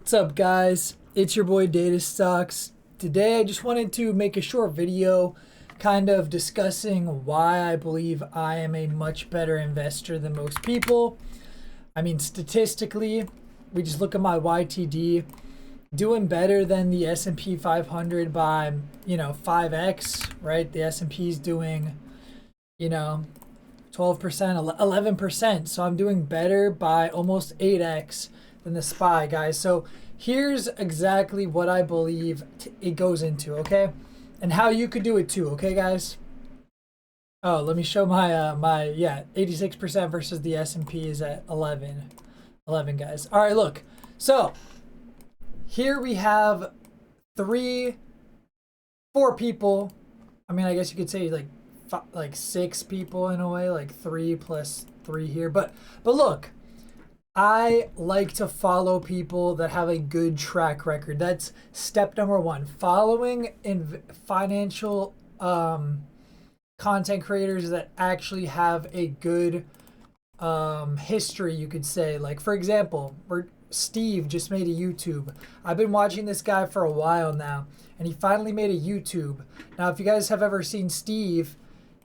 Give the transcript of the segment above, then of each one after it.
What's up, guys? It's your boy Data Stocks. Today, I just wanted to make a short video kind of discussing why I believe I am a much better investor than most people. I mean, statistically, we just look at my YTD, doing better than the S&P 500 by, 5x, right? The S&P is doing, you know, 12%, 11%. So I'm doing better by almost 8x than the SPY, guys. So here's exactly what I believe it goes into, okay? And how you could do it too, okay, guys? Oh, let me show my 86% versus the S&P is at 11, guys. All right, look. So here we have four people. I mean, I guess you could say like six people in a way, like 3 plus 3 here. But look, I like to follow people that have a good track record. That's step number one. Following in financial content creators that actually have a good history, you could say. Like, for example, Steve just made a YouTube. I've been watching this guy for a while now, and he finally made a YouTube. Now, if you guys have ever seen Steve,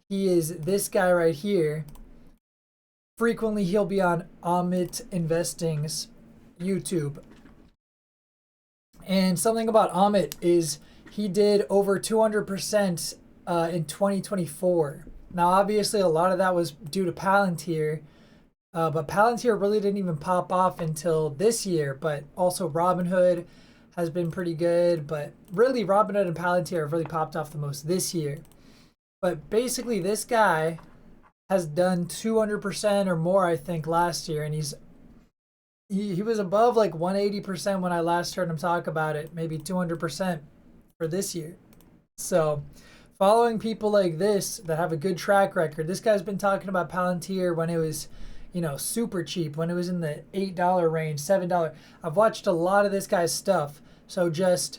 he is this guy right here. Frequently, he'll be on Amit Investing's YouTube. And something about Amit is he did over 200% in 2024. Now, obviously, a lot of that was due to Palantir. But Palantir really didn't even pop off until this year. But also Robinhood has been pretty good. But really, Robinhood and Palantir have really popped off the most this year. But basically, this guy has done 200% or more, I think, last year. And he was above like 180% when I last heard him talk about it. Maybe 200% for this year. So following people like this that have a good track record. This guy's been talking about Palantir when it was, super cheap, when it was in the $8 range, $7. I've watched a lot of this guy's stuff. So just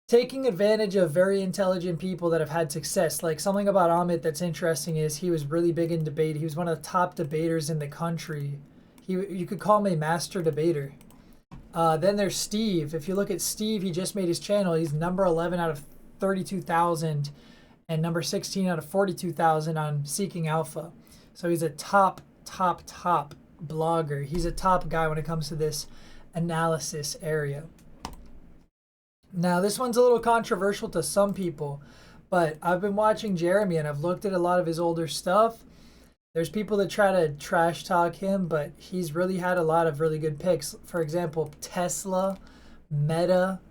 taking advantage of very intelligent people that have had success. Like, something about Amit that's interesting is he was really big in debate. He was one of the top debaters in the country. You could call him a master debater. Then there's Steve. If you look at Steve, he just made his channel. He's number 11 out of 32,000 and number 16 out of 42,000 on Seeking Alpha. So he's a top blogger. He's a top guy when it comes to this analysis area. Now, this one's a little controversial to some people, but I've been watching Jeremy and I've looked at a lot of his older stuff. There's people that try to trash talk him, but he's really had a lot of really good picks. For example, Tesla, Meta,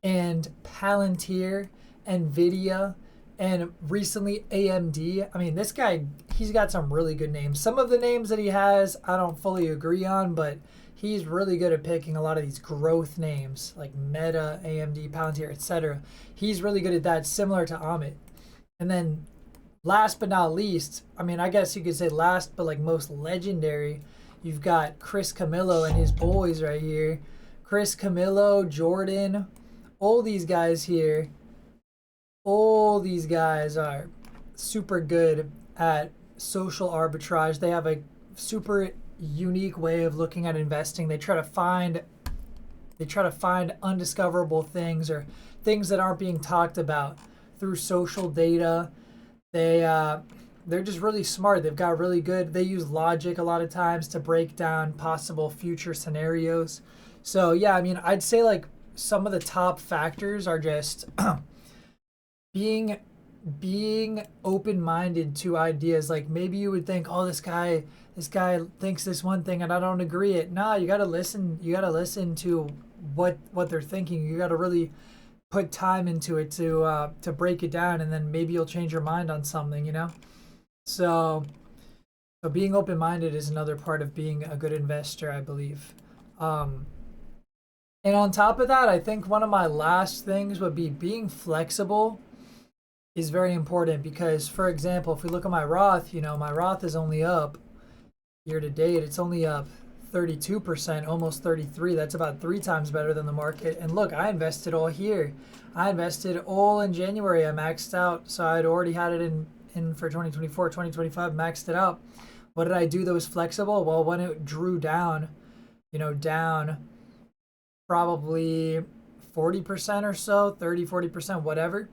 and Palantir, Nvidia, and recently AMD. I mean, this guy, he's got some really good names. Some of the names that he has, I don't fully agree on, but he's really good at picking a lot of these growth names like Meta, AMD, Palantir, etc. He's really good at that, similar to Amit. And then last but not least, I mean, I guess you could say last, but like most legendary, you've got Chris Camillo and his boys right here. Chris Camillo, Jordan, all these guys here. All these guys are super good at social arbitrage. They have a super unique way of looking at investing. They try to find undiscoverable things or things that aren't being talked about through social data. They're just really smart. They've got really good. They use logic a lot of times to break down possible future scenarios. So yeah, I mean, I'd say like some of the top factors are just being open-minded to ideas. Like, maybe you would think, oh, this guy thinks this one thing and I don't agree it. Nah, you gotta listen to what they're thinking. You gotta really put time into it to break it down, and then maybe you'll change your mind on something, so being open-minded is another part of being a good investor, I believe. And on top of that, I think one of my last things would be being flexible is very important. Because, for example, if we look at my Roth, my Roth is only up year to date. It's only up 32%, almost 33. That's about 3 times better than the market. And look, I invested all here. I invested all in January. I maxed out. So I'd already had it in for 2024, 2025, maxed it out. What did I do that was flexible? Well, when it drew down, down probably 40% or so, 30, 40%, whatever.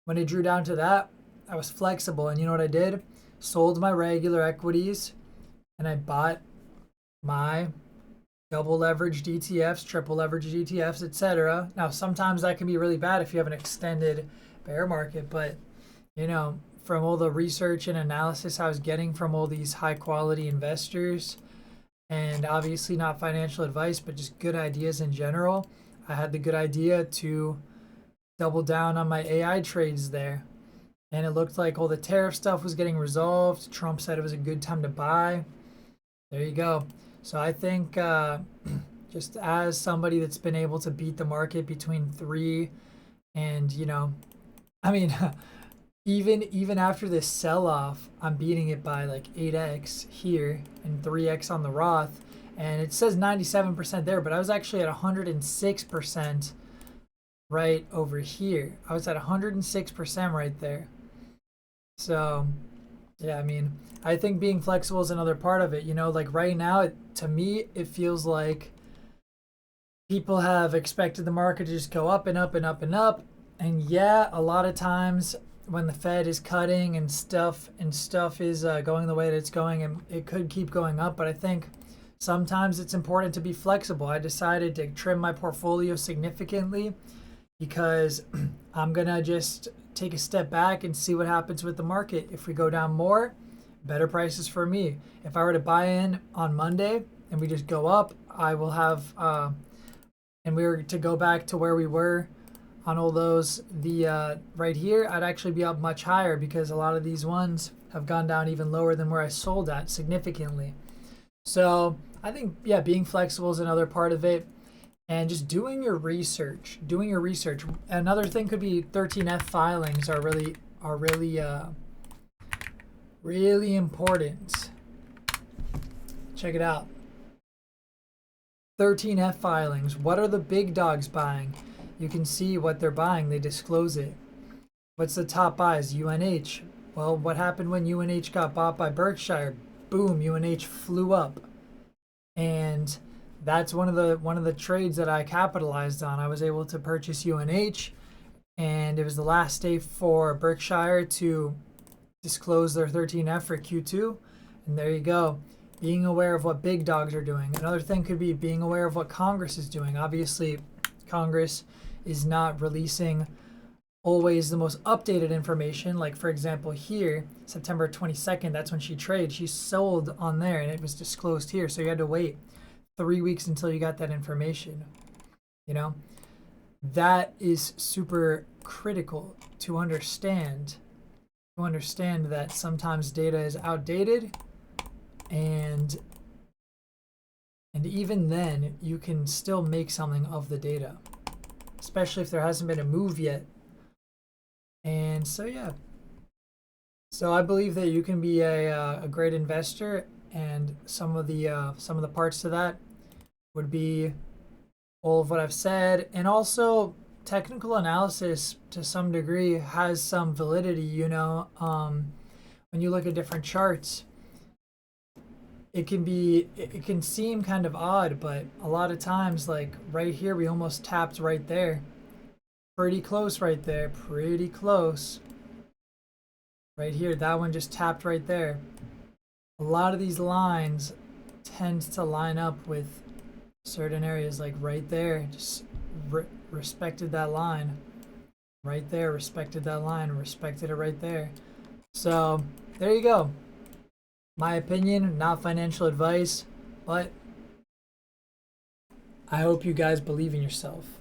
When it drew down to that, I was flexible. And you know what I did? Sold my regular equities and I bought my double leveraged ETFs, triple leveraged ETFs, etc. Now, sometimes that can be really bad if you have an extended bear market, but you know, from all the research and analysis I was getting from all these high quality investors, and obviously not financial advice, but just good ideas in general, I had the good idea to double down on my AI trades there. And it looked like all the tariff stuff was getting resolved. Trump said it was a good time to buy. There you go. So I think just as somebody that's been able to beat the market between 3 and, you know, I mean, even after this sell-off, I'm beating it by like 8x here and 3x on the Roth. And it says 97% there, but I was actually at 106% right over here. I was at 106% right there. So, yeah, I mean, I think being flexible is another part of it. You know, like right now, to me, it feels like people have expected the market to just go up and up and up and up. And yeah, a lot of times when the Fed is cutting and stuff is going the way that it's going, and it could keep going up. But I think sometimes it's important to be flexible. I decided to trim my portfolio significantly because I'm gonna just take a step back and see what happens with the market. If we go down more, better prices for me. If I were to buy in on Monday and we just go up, I will have and we were to go back to where we were on all those, the right here, I'd actually be up much higher because a lot of these ones have gone down even lower than where I sold at significantly. So I think, yeah, being flexible is another part of it. And just doing your research. Another thing could be 13F filings are really important. Check it out. 13F filings. What are the big dogs buying? You can see what they're buying. They disclose it. What's the top buys? UNH. Well, what happened when UNH got bought by Berkshire? Boom, UNH flew up. And that's one of the trades that I capitalized on. I was able to purchase UNH, and it was the last day for Berkshire to disclose their 13F for Q2. And there you go. Being aware of what big dogs are doing. Another thing could be being aware of what Congress is doing. Obviously, Congress is not releasing always the most updated information. Like, for example, here, September 22nd, that's when she traded. She sold on there, and it was disclosed here. So you had to wait 3 weeks until you got that information. You know, that is super critical to understand that sometimes data is outdated, and even then you can still make something of the data, especially if there hasn't been a move yet. And so, yeah, so I believe that you can be a great investor, and some of the parts to that would be all of what I've said, and also technical analysis to some degree has some validity. You know, when you look at different charts, it can seem kind of odd, but a lot of times, like right here, we almost tapped right there, pretty close right there, pretty close right here. That one just tapped right there. A lot of these lines tend to line up with certain areas, like right there, just respected that line right there, respected that line, respected it right there. So there you go. My opinion, not financial advice, but I hope you guys believe in yourself.